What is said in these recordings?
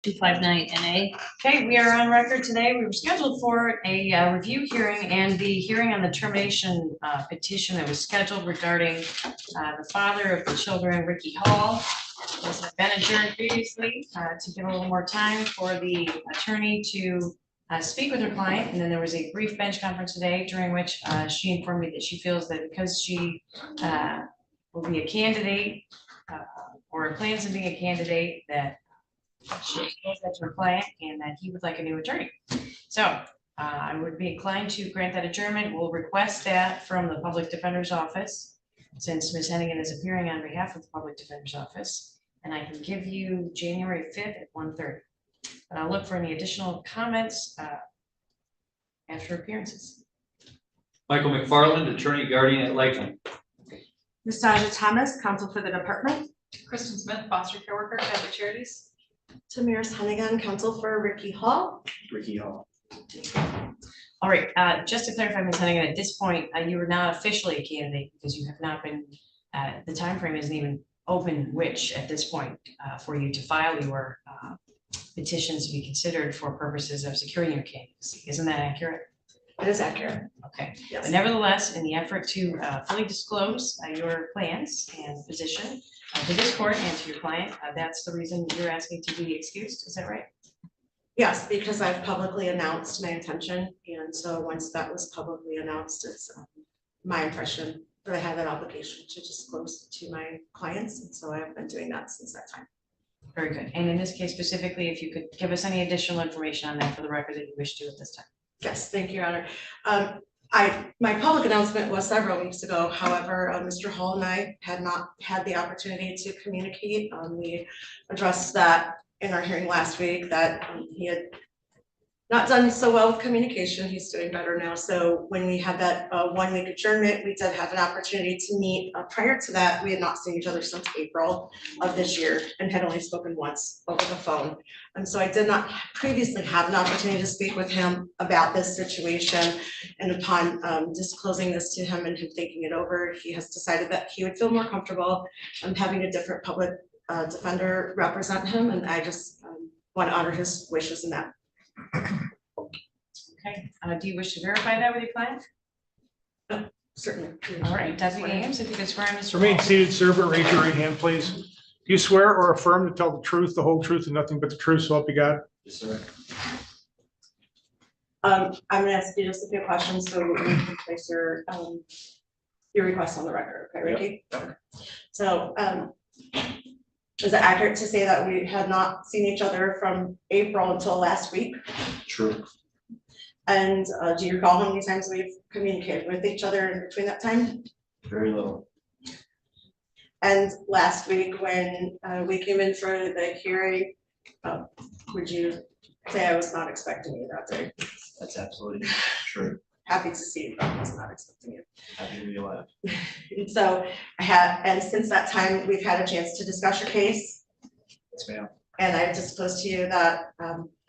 259 NA. Okay, we are on record today. We were scheduled for a review hearing and the hearing on the termination petition that was scheduled regarding the father of the children, Ricky Hall. This had been adjourned previously to give a little more time for the attorney to speak with her client. And then there was a brief bench conference today during which she informed me that she feels that because she will be a candidate or plans to be a candidate, that she exposed that to her client and that he would like a new attorney. So I would be inclined to grant that adjournment. We'll request that from the public defender's office, since Ms. Hennigan is appearing on behalf of the public defender's office. And I can give you January 5th at 1:30. But I'll look for any additional comments after appearances. Michael McFarland, attorney guardian at Lakeland. Nastasia Thomas, counsel for the department. Kristen Smith, foster care worker, Catholic Charities. Tamiris Hennigan, counsel for Ricky Hall. Ricky Hall. All right, just to clarify, Ms. Hennigan, at this point, you are not officially a candidate because you have not been, the time frame isn't even open, which at this point for you to file your petitions to be considered for purposes of securing your candidacy. Isn't that accurate? It is accurate. Okay, Yes. but nevertheless, in the effort to fully disclose your plans and position to this court and to your client, that's the reason you're asking to be excused, is that right? Yes, because I've publicly announced my intention, and so once that was publicly announced, it's my impression that I have an obligation to disclose to my clients, and so I've been doing that since that time. Very good. And in this case specifically, if you could give us any additional information on that for the record that you wish to at this time. Yes, thank you, Your Honor. My public announcement was several weeks ago. However, Mr. Hall and I had not had the opportunity to communicate. We addressed that in our hearing last week, that he had not done so well with communication. He's doing better now. So when we had that 1 week adjournment, we did have an opportunity to meet. Prior to that, we had not seen each other since April of this year and had only spoken once over the phone. And so I did not previously have an opportunity to speak with him about this situation. And upon disclosing this to him and him thinking it over, he has decided that he would feel more comfortable having a different public defender represent him. And I just want to honor his wishes in that. Okay, do you wish to verify that with your client? Certainly. All right, Deputy Ames, if you could swear in Mr. Remain Hall. seated, sir, but raise your right hand, please. Do you swear or affirm to tell the truth, the whole truth, and nothing but the truth, so help you God? Yes, sir. I'm gonna ask you just a few questions so we can place your request on the record, okay, Ricky? Yep. So, is it accurate to say that we had not seen each other from April until last week? True. And do you recall how many times we've communicated with each other in between that time? Very little. And last week when we came in for the hearing, would you say I was not expecting you that day? That's absolutely true. Happy to see you, but I was not expecting you. Happy to be alive. And so and since that time, we've had a chance to discuss your case. Yes, ma'am. And I disclosed to you that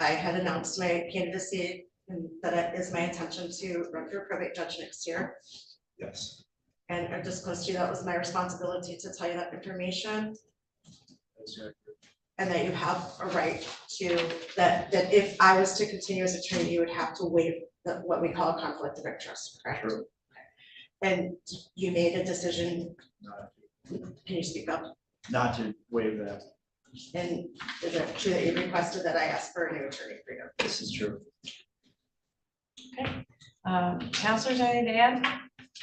I had announced my candidacy and that it is my intention to run for a probate judge next year. Yes. And I disclosed to you that was my responsibility to tell you that information. That's right. And that you have a right to, that if I was to continue as attorney, you would have to waive what we call a conflict of interest, correct? True. And you made a decision, Not, can you speak up? not to waive that. And is it true that you requested that I ask for a new attorney for you? This is true. Okay, counselors, anything to add?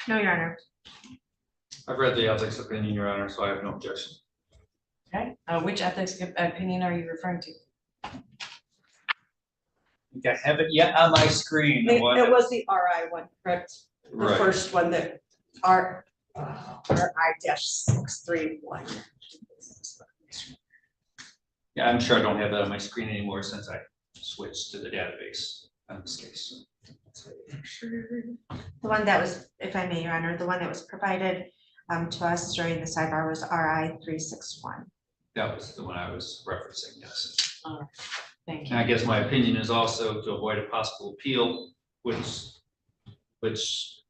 No, Your Honor. I've read the ethics opinion, Your Honor, so I have no objection. Okay, which ethics opinion are you referring to? I have it yet on my screen. It was the RI one, correct? The Right. first one that RI-631. Yeah, I'm sure I don't have that on my screen anymore since I switched to the database on this case. The one that was, if I may, Your Honor, the one that was provided to us during the sidebar was RI 361. That was the one I was referencing, yes. Thank And you. I guess my opinion is also to avoid a possible appeal, which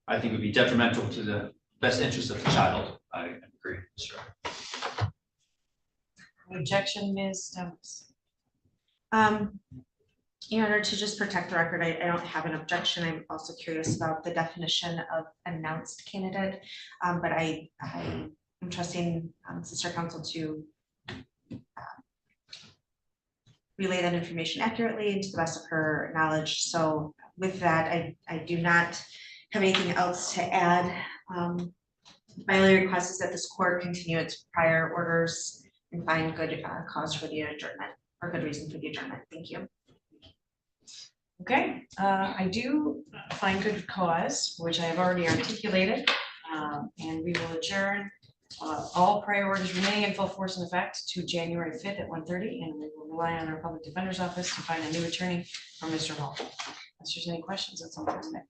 I think would be detrimental to the best interest of the child. I agree, sure. Objection, Ms. Thomas. Your Honor, to just protect the record, I don't have an objection. I'm also curious about the definition of announced candidate. But I am trusting Sister Counsel to relay that information accurately and to the best of her knowledge. So with that, I do not have anything else to add. My only request is that this court continue its prior orders and find good cause for the adjournment or good reason for the adjournment. Thank you. Okay, I do find good cause, which I have already articulated, and we will adjourn. All prior orders remaining in full force and effect to January 5th at 1:30, and we will rely on our public defender's office to find a new attorney for Mr. Hall. Unless there's any questions, that's all for today.